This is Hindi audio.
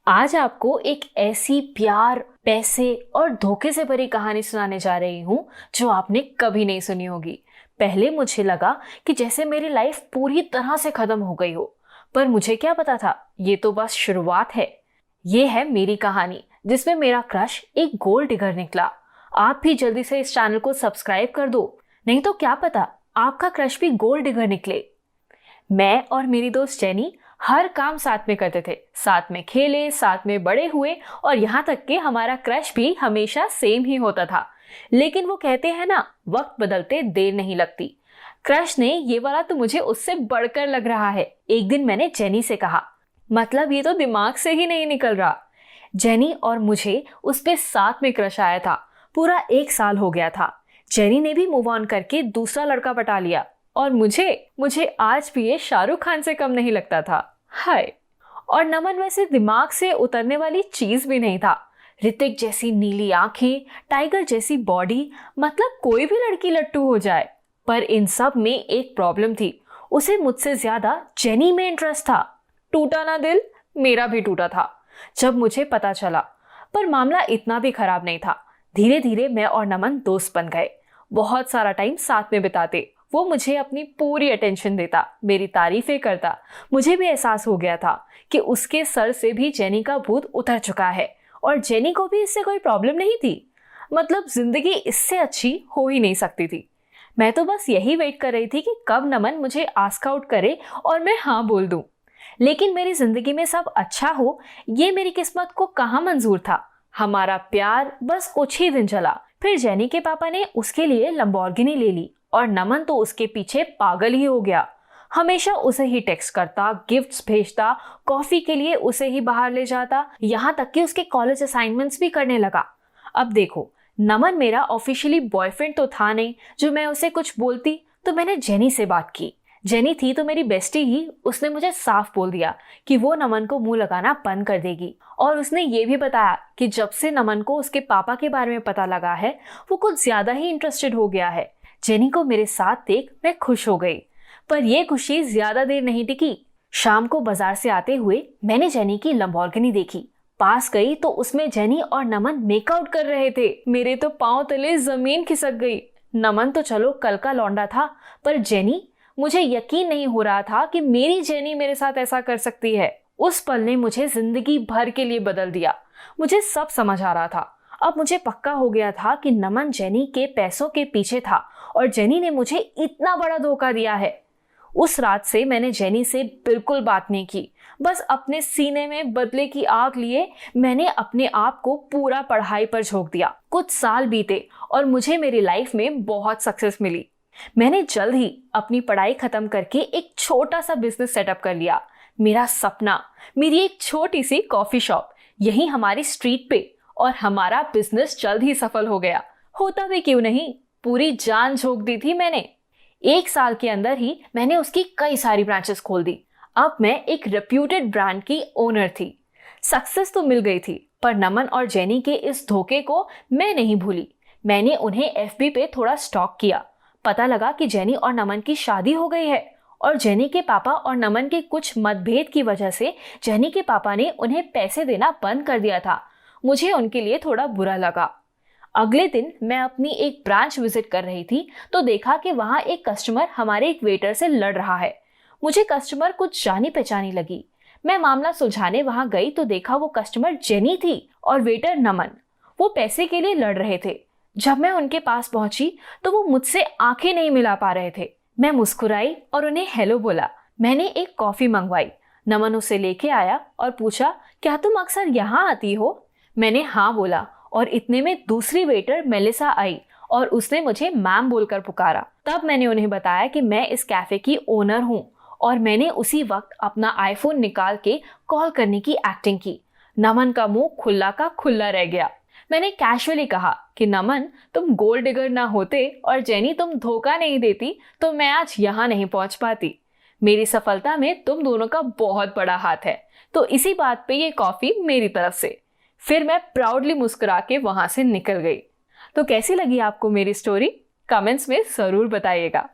आज आपको एक ऐसी प्यार, पैसे और धोखे से भरी कहानी सुनाने जा रही हूँ जो आपने कभी नहीं सुनी होगी। पहले मुझे लगा कि जैसे मेरी लाइफ पूरी तरह से खत्म हो गई हो, पर मुझे क्या पता था ये तो बस शुरुआत है। ये है मेरी कहानी जिसमें मेरा क्रश एक गोल्ड डिगर निकला। आप भी जल्दी से इस चैनल को सब्सक्राइब कर दो, नहीं तो क्या पता आपका क्रश भी गोल्ड डिगर निकले। मैं और मेरी दोस्त जेनी हर काम साथ में करते थे, साथ में खेले, साथ में बड़े हुए और यहाँ तक कि हमारा क्रश भी हमेशा सेम ही होता था। लेकिन वो कहते हैं ना, वक्त बदलते देर नहीं लगती। क्रश ने ये वाला तो मुझे उससे बढ़कर लग रहा है। एक दिन मैंने जेनी से कहा, मतलब ये तो दिमाग से ही नहीं निकल रहा। जेनी और मुझे उस पे साथ में क्रश आया था। पूरा 1 साल हो गया था। जेनी ने भी मूव ऑन करके दूसरा लड़का पटा लिया और मुझे आज भी ये शाहरुख खान से कम नहीं लगता था। हाय। और नमन वैसे दिमाग से उतरने वाली चीज भी नहीं था। ऋतिक जैसी नीली आंखें, टाइगर जैसी बॉडी, मतलब कोई भी लड़की लट्टू हो जाए। पर इन सब में एक प्रॉब्लम थी, उसे मुझसे ज्यादा जेनी में इंटरेस्ट था। टूटा ना दिल, मेरा भी टूटा था जब मुझे पता चला। पर मामला इतना भी खराब नहीं था। धीरे धीरे मैं और नमन दोस्त बन गए। बहुत सारा टाइम साथ में बिताते। वो मुझे अपनी पूरी अटेंशन देता, मेरी तारीफें करता। मुझे भी एहसास हो गया था कि उसके सर से भी जेनी का भूत उतर चुका है और जेनी को भी इससे कोई प्रॉब्लम नहीं थी। मतलब जिंदगी इससे अच्छी हो ही नहीं सकती थी। मैं तो बस यही वेट कर रही थी कि कब नमन मुझे आस्क आउट करे और मैं हाँ बोल दूं। लेकिन मेरी जिंदगी में सब अच्छा हो, ये मेरी किस्मत को कहाँ मंजूर था। हमारा प्यार बस कुछ ही दिन चला, फिर जेनी के पापा ने उसके लिए लंबोर्गिनी ले ली और नमन तो उसके पीछे पागल ही हो गया। हमेशा उसे ही टेक्स्ट करता, गिफ्ट्स भेजता, कॉफी के लिए उसे ही बाहर ले जाता, यहाँ तक कि उसके कॉलेज असाइनमेंट्स भी करने लगा। अब देखो, नमन मेरा ऑफिशियली बॉयफ्रेंड तो था नहीं जो मैं उसे कुछ बोलती। तो मैंने जेनी से बात की। जेनी थी तो मेरी बेस्टी ही। उसने मुझे साफ बोल दिया कि वो नमन को मुंह लगाना बंद कर देगी। और उसने ये भी बताया कि जब से नमन को उसके पापा के बारे में पता लगा है, वो कुछ ज्यादा ही इंटरेस्टेड हो गया है। जेनी को मेरे साथ देख मैं खुश हो गई, पर यह खुशी ज्यादा देर नहीं टिकी। शाम को बाजार से आते हुए मैंने जेनी की लंबोर्गिनी देखी। पास गई तो उसमें जेनी और नमन मेकआउट कर रहे थे। मेरे तो पांव तले जमीन खिसक गई। नमन तो चलो कल का लौंडा था, पर जेनी, मुझे यकीन नहीं हो रहा था कि मेरी जेनी मेरे साथ ऐसा कर सकती है। उस पल ने मुझे जिंदगी भर के लिए बदल दिया। मुझे सब समझ आ रहा था। अब मुझे पक्का हो गया था कि नमन जेनी के पैसों के पीछे था और जेनी ने मुझे इतना बड़ा धोखा दिया है। उस रात से मैंने जेनी से बिल्कुल बात नहीं की। बस अपने सीने में बदले की आग लिए मैंने अपने आप को पूरा पढ़ाई पर झोंक दिया। कुछ साल बीते और मुझे मेरी लाइफ में बहुत सक्सेस मिली। मैंने जल्द ही अपनी पढ़ाई खत्म करके एक छोटा सा बिजनेस सेटअप कर लिया। मेरा सपना, मेरी एक छोटी सी कॉफी शॉप यही हमारी स्ट्रीट पे, और हमारा बिजनेस जल्द ही सफल हो गया। होता भी क्यों नहीं, पूरी जान झोंक दी थी मैंने। 1 साल के अंदर ही मैंने उसकी कई सारी ब्रांचेस खोल दी। अब मैं एक रेप्यूटेड ब्रांड की ओनर थी। सक्सेस तो मिल गई थी, पर नमन और जेनी के इस धोखे को मैं नहीं भूली। मैंने उन्हें एफबी पे थोड़ा स्टॉक किया। पता लगा कि जेनी और नमन की शादी हो गई है और जेनी के पापा और नमन के कुछ मतभेद की वजह से जेनी के पापा ने उन्हें पैसे देना बंद कर दिया था। मुझे उनके लिए थोड़ा बुरा लगा। अगले दिन मैं अपनी एक ब्रांच विजिट कर रही थी तो देखा कि वहां एक कस्टमर हमारे एक वेटर से लड़ रहा है। मुझे कस्टमर कुछ जानी पहचानी लगी। मैं मामला सुलझाने वहां गई तो देखा वो कस्टमर जेनी थी और वेटर नमन। वो पैसे के लिए लड़ रहे थे। जब मैं उनके पास पहुंची तो वो मुझसे आंखें नहीं मिला पा रहे थे। मैं मुस्कुराई और उन्हें हेलो बोला। मैंने एक कॉफी मंगवाई। नमन उसे लेके आया और पूछा, क्या तुम अक्सर यहाँ आती हो? मैंने हाँ बोला और इतने में दूसरी वेटर मेलिसा आई और उसने मुझे मैम बोलकर पुकारा। तब मैंने उन्हें बताया कि मैं इस कैफे की ओनर हूँ और मैंने उसी वक्त अपना आईफोन निकाल के कॉल करने की एक्टिंग की। नमन का मुंह खुला का खुला रह गया। मैंने कैजुअली कहा कि नमन, तुम गोल्ड डिगर ना होते और जेनी तुम धोखा नहीं देती तो मैं आज यहाँ नहीं पहुंच पाती। मेरी सफलता में तुम दोनों का बहुत बड़ा हाथ है, तो इसी बात पे ये कॉफी मेरी तरफ से। फिर मैं प्राउडली मुस्कुरा के वहां से निकल गई। तो कैसी लगी आपको मेरी स्टोरी? कमेंट्स में जरूर बताइएगा।